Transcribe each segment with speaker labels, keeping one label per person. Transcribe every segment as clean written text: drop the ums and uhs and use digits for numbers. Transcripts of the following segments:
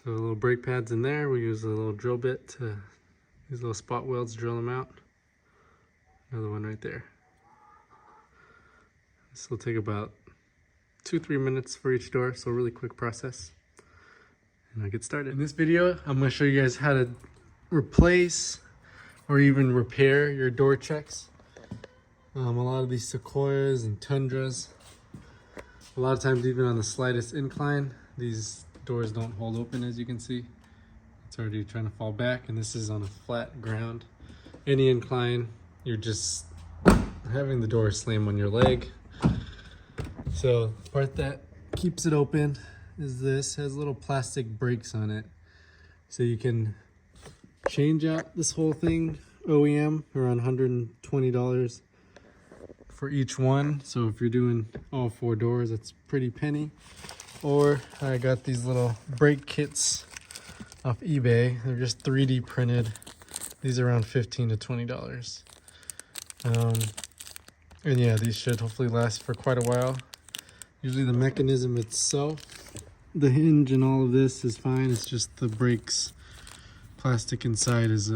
Speaker 1: So little brake pads in there. We use a little drill bit to, these little spot welds, drill them out. Another one right there. This will take about 2-3 minutes for each door, so a really quick process. And I'll get started. In this video, I'm gonna show you guys how to replace or even repair your door checks. A lot of these Sequoias and Tundras, a lot of times even on the slightest incline, these doors don't hold open, as you can see. It's already trying to fall back, and this is on a flat ground. Any incline, you're just having the door slam on your leg. So the part that keeps it open is this, has little plastic brakes on it. So you can change out this whole thing OEM around $120 for each one. So if you're doing all 4 doors, that's pretty penny. Or I got these little brake kits off eBay. They're just 3D printed. These are around $15 to $20. And yeah, these should hopefully last for quite a while. Usually the mechanism itself, the hinge and all of this is fine. It's just the brakes, plastic inside is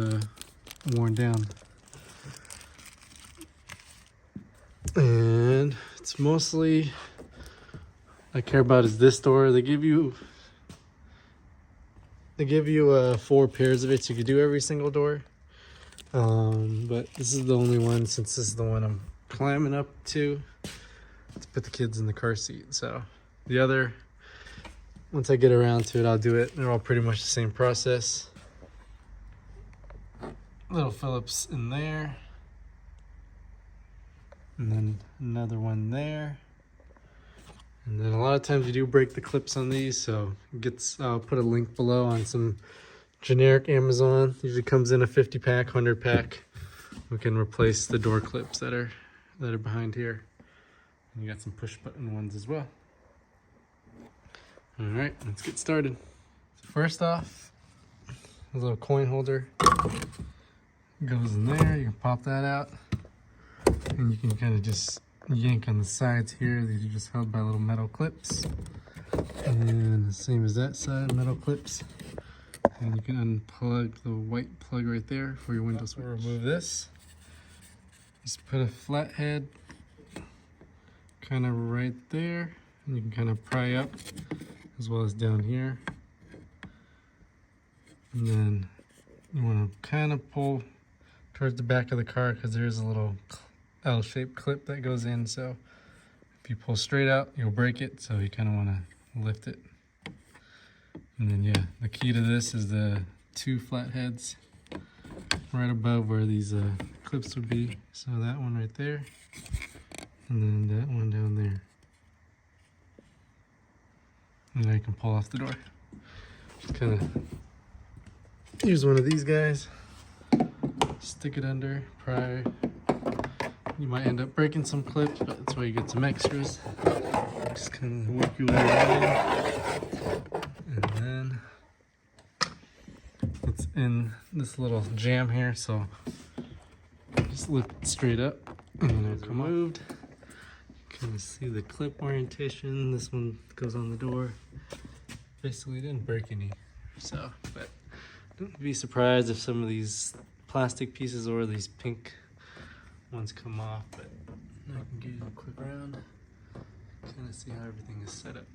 Speaker 1: worn down. And it's mostly I care about is this door. They give you 4 pairs of it, so you could do every single door. But this is the only one, since this is the one I'm climbing up to put the kids in the car seat. So the other, once I get around to it, I'll do it. They're all pretty much the same process. Little Phillips in there. And then another one there. And then a lot of times you do break the clips on these, so I'll put a link below on some generic Amazon. Usually comes in a 50-pack, 100-pack. We can replace the door clips that are behind here. And you got some push button ones as well. All right, let's get started. So first off, a little coin holder goes in there. You can pop that out, and you can kind of just yank on the sides here. These are just held by little metal clips. And the same as that side, metal clips. And you can unplug the white plug right there for your window switch. Remove this. Just put a flathead kind of right there. And you can kind of pry up as well as down here. And then you want to kind of pull towards the back of the car because there's a little L-shaped clip that goes in, so if you pull straight out, you'll break it, so you kind of want to lift it. And then yeah, the key to this is the 2 flatheads right above where these clips would be. So that one right there, and then that one down there. And then you can pull off the door. Just kind of use one of these guys, stick it under, pry. You might end up breaking some clips, but that's why you get some extras. Just kind of work your way in. And then it's in this little jam here, so just lift it straight up and then it'll come moved. Kind of see the clip orientation. This one goes on the door. Basically didn't break any, so, but don't be surprised if some of these plastic pieces or these pink ones come off, but I can give you a quick round, kind of see how everything is set up.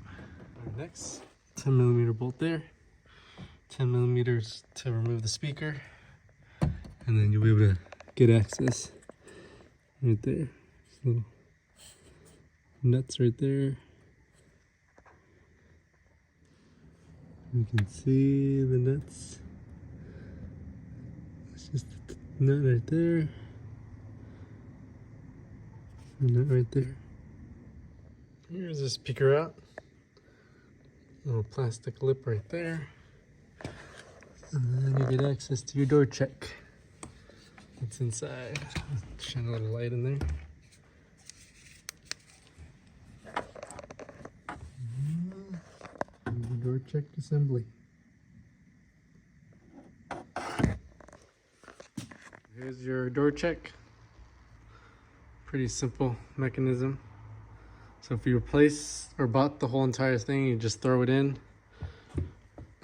Speaker 1: Right, next, 10mm bolt there, 10mm to remove the speaker, and then you'll be able to get access right there. Just little nuts right there. You can see the nuts. It's just a nut right there. And that right there. Here's the speaker out. Little plastic lip right there. And then you get access to your door check. It's inside. Shine a little light in there. And the door check assembly. Here's your door check. Pretty simple mechanism. So if you replace or bought the whole entire thing, you just throw it in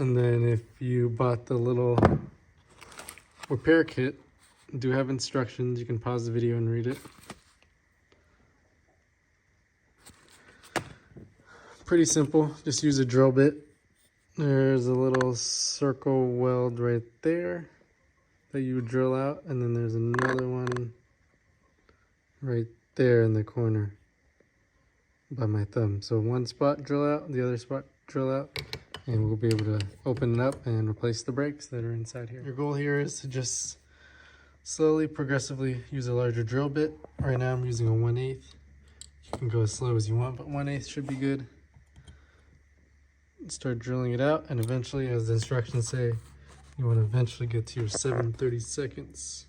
Speaker 1: And then if you bought the little repair kit, do have instructions. You can pause the video and read it. Pretty simple. Just use a drill bit. There's a little circle weld right there that you would drill out, and then there's another one right there in the corner by my thumb. So one spot drill out, the other spot drill out, and we'll be able to open it up and replace the brakes that are inside here. Your goal here is to just slowly, progressively use a larger drill bit. Right now I'm using a 1/8. You can go as slow as you want, but 1/8 should be good. Start drilling it out, and eventually, as the instructions say, you want to eventually get to your 7/32.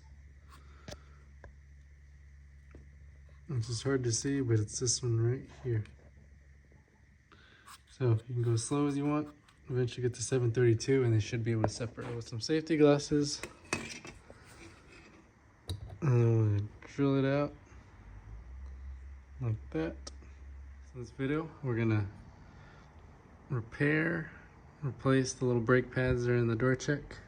Speaker 1: It's just hard to see, but it's this one right here. So you can go as slow as you want, eventually get to 7/32, and they should be able to separate with some safety glasses. And then I'm going to drill it out like that. So this video, we're going to replace the little brake pads that are in the door check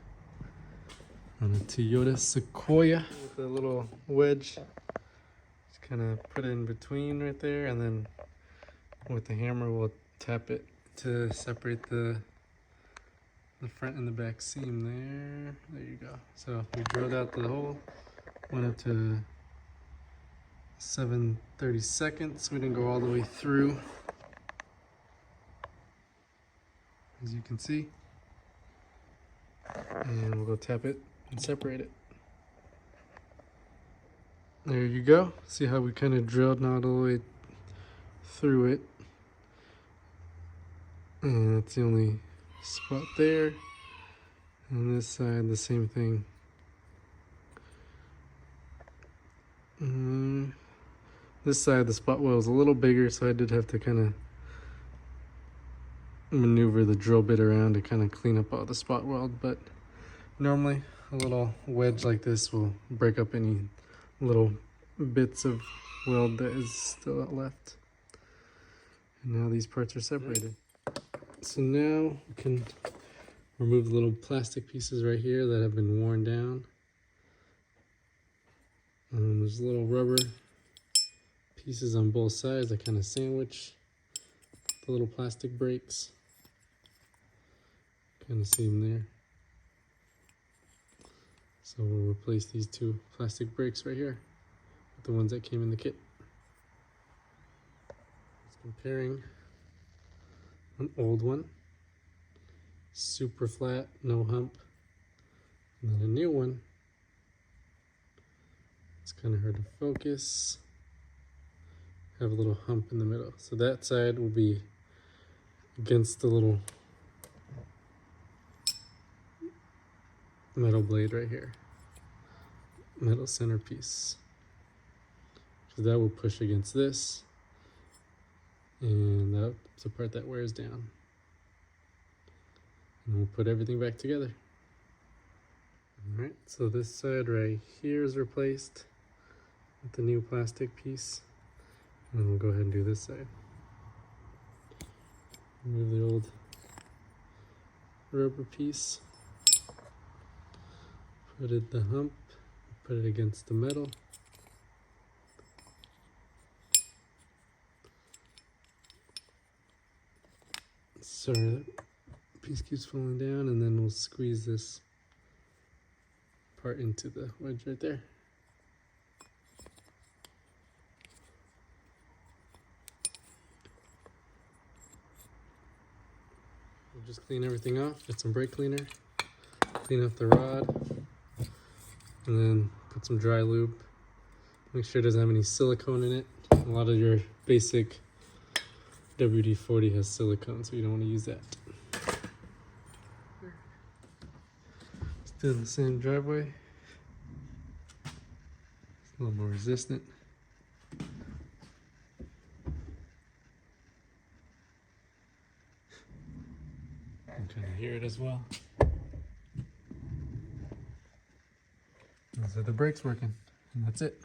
Speaker 1: on a Toyota Sequoia with a little wedge. Just kind of put it in between right there, and then with the hammer we'll tap it to separate the front and the back seam there. There you go. So we drilled out the hole, went up to 7/32. We didn't go all the way through, as you can see, and we'll go tap it and separate it. There you go. See how we kind of drilled not all the way through it, and that's the only spot there. And this side, the same thing. This side, the spot weld was a little bigger, so I did have to kind of maneuver the drill bit around to kind of clean up all the spot weld, but normally a little wedge like this will break up any little bits of weld that is still left. And now these parts are separated. So now we can remove the little plastic pieces right here that have been worn down. And there's little rubber pieces on both sides that kind of sandwich the little plastic brakes. Kind of see them there. So we'll replace these two plastic brakes right here with the ones that came in the kit. Just comparing an old one, super flat, no hump, and then a new one. It's kind of hard to focus. Have a little hump in the middle. So that side will be against the little metal blade right here, metal centerpiece. So that will push against this, and that's the part that wears down. And we'll put everything back together. All right, so this side right here is replaced with the new plastic piece, and then we'll go ahead and do this side. Remove the old rubber piece. Put it the hump, put it against the metal. Sorry, that piece keeps falling down, and then we'll squeeze this part into the wedge right there. We'll just clean everything off, get some brake cleaner, clean off the rod, and then put some dry lube. Make sure it doesn't have any silicone in it. A lot of your basic WD-40 has silicone, so you don't want to use that. Still the same driveway. It's a little more resistant. You can kind of hear it as well. So the brake's working, and that's it.